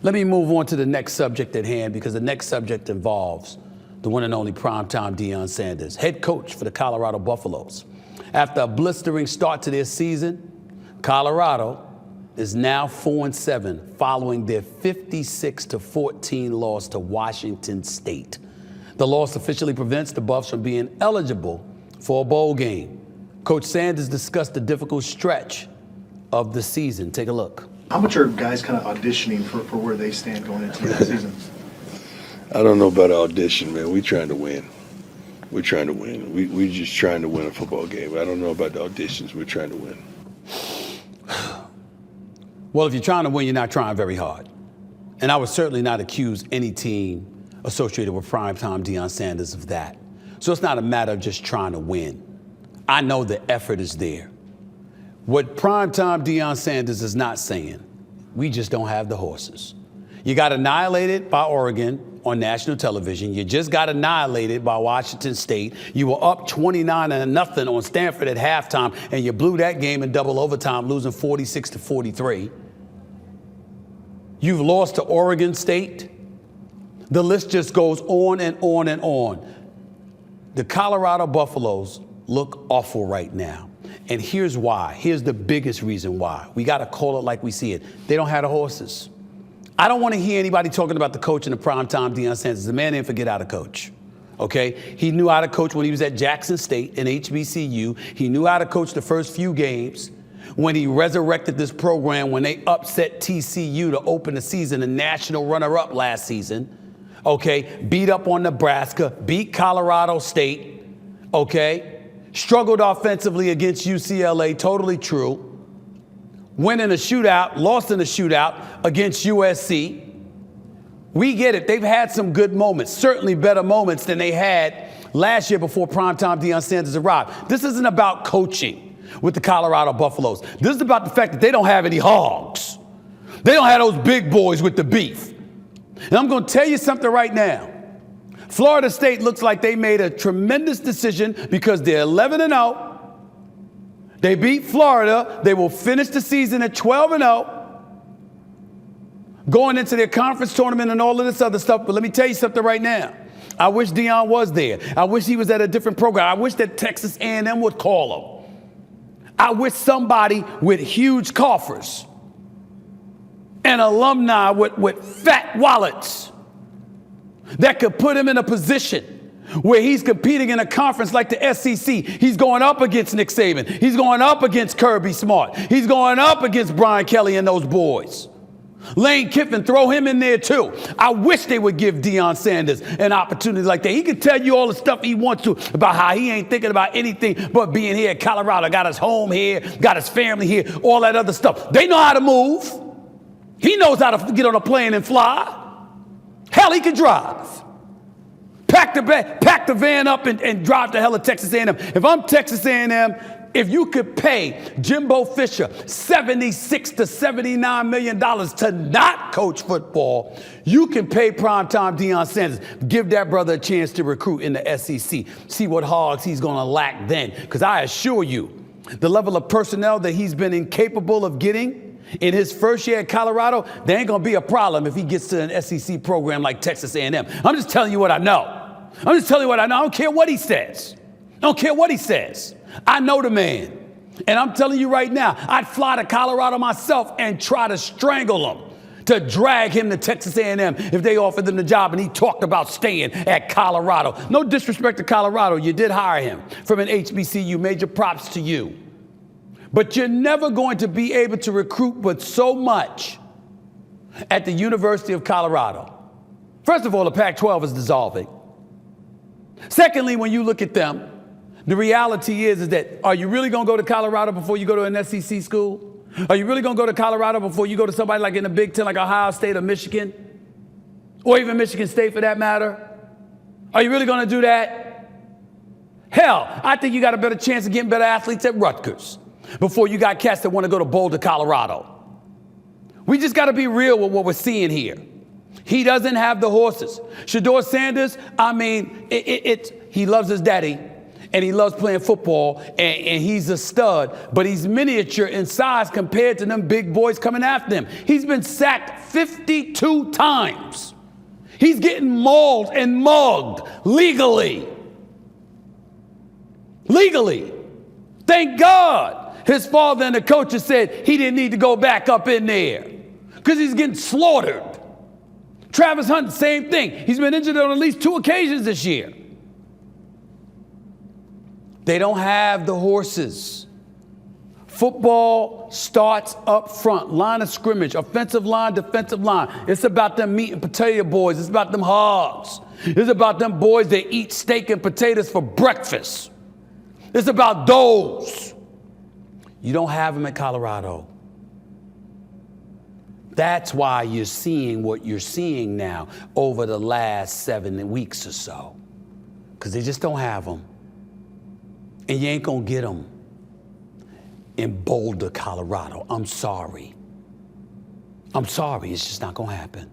Let me move on to the next subject at hand, because the next subject involves the one and only primetime Deion Sanders, head coach for the Colorado Buffaloes. After a blistering start to their season, Colorado is now 4-7 following their 56-14 loss to Washington State. The loss officially prevents the Buffs from being eligible for a bowl game. Coach Sanders discussed the difficult stretch of the season. Take a look. How much are guys kind of auditioning for where they stand going into the season? I don't know about audition, man. We're trying to win. We're trying to win. We're just trying to win a football game. I don't know about the auditions. We're trying to win. Well, if you're trying to win, you're not trying very hard. And I would certainly not accuse any team associated with primetime Deion Sanders of that. So it's not a matter of just trying to win. I know the effort is there. What primetime Deion Sanders is not saying, we just don't have the horses. You got annihilated by Oregon on national television. You just got annihilated by Washington State. You were up 29-0 on Stanford at halftime, and you blew that game in double overtime, losing 46-43. You've lost to Oregon State. The list just goes on and on and on. The Colorado Buffaloes look awful right now. And here's why. Here's the biggest reason why. We got to call it like we see it. They don't have the horses. I don't want to hear anybody talking about the coach in the primetime Deion Sanders. The man didn't forget how to coach. Okay? He knew how to coach when he was at Jackson State and HBCU. He knew how to coach the first few games. When he resurrected this program, when they upset TCU to open the season, a national runner-up last season, okay, beat up on Nebraska, beat Colorado State, okay, struggled offensively against UCLA, totally true, went in a shootout, lost in a shootout against USC. We get it. They've had some good moments, certainly better moments than they had last year before primetime Deion Sanders arrived. This isn't about coaching with the Colorado Buffaloes. This is about the fact that they don't have any hogs. They don't have those big boys with the beef. And I'm going to tell you something right now. Florida State looks like they made a tremendous decision because they're 11-0. They beat Florida. They will finish the season at 12-0, going into their conference tournament and all of this other stuff. But let me tell you something right now. I wish Deion was there. I wish he was at a different program. I wish that Texas A&M would call him. I wish somebody with huge coffers and alumni with fat wallets that could put him in a position where he's competing in a conference like the SEC. He's going up against Nick Saban. He's going up against Kirby Smart. He's going up against Brian Kelly and those boys. Lane Kiffin, throw him in there too. I wish they would give Deion Sanders an opportunity like that. He can tell you all the stuff he wants to about how he ain't thinking about anything but being here at Colorado. Got his home here, got his family here, all that other stuff. They know how to move. He knows how to get on a plane and fly. Hell, he can drive. Pack the van up and drive to hell of Texas A&M. If I'm Texas A&M, if you could pay Jimbo Fisher $76 to $79 million to not coach football, you can pay primetime Deion Sanders. Give that brother a chance to recruit in the SEC. See what hogs he's going to lack then. Because I assure you, the level of personnel that he's been incapable of getting in his first year at Colorado, there ain't going to be a problem if he gets to an SEC program like Texas A&M. I'm just telling you what I know. I'm just telling you what I know. I don't care what he says. I don't care what he says. I know the man. And I'm telling you right now, I'd fly to Colorado myself and try to strangle him, to drag him to Texas A&M if they offered him the job and he talked about staying at Colorado. No disrespect to Colorado. You did hire him from an HBCU. Major props to you. But you're never going to be able to recruit but so much at the University of Colorado. First of all, the Pac-12 is dissolving. Secondly, when you look at them, the reality is that are you really going to go to Colorado before you go to an SEC school? Are you really going to go to Colorado before you go to somebody like in the Big Ten, like Ohio State or Michigan? Or even Michigan State for that matter? Are you really going to do that? Hell, I think you got a better chance of getting better athletes at Rutgers before you got cats that want to go to Boulder, Colorado. We just got to be real with what we're seeing here. He doesn't have the horses. Shedeur Sanders, I mean, he loves his daddy. and he loves playing football, and he's a stud, but he's miniature in size compared to them big boys coming after him. He's been sacked 52 times. He's getting mauled and mugged legally. Legally. Thank God his father and the coaches said he didn't need to go back up in there because he's getting slaughtered. Travis Hunt, same thing. He's been injured on at least 2 occasions this year. They don't have the horses. Football starts up front, line of scrimmage, offensive line, defensive line. It's about them meat and potato boys. It's about them hogs. It's about them boys that eat steak and potatoes for breakfast. It's about those. You don't have them in Colorado. That's why you're seeing what you're seeing now over the last 7 weeks or so. Because they just don't have them. And you ain't going to get them in Boulder, Colorado. I'm sorry. I'm sorry. It's just not going to happen.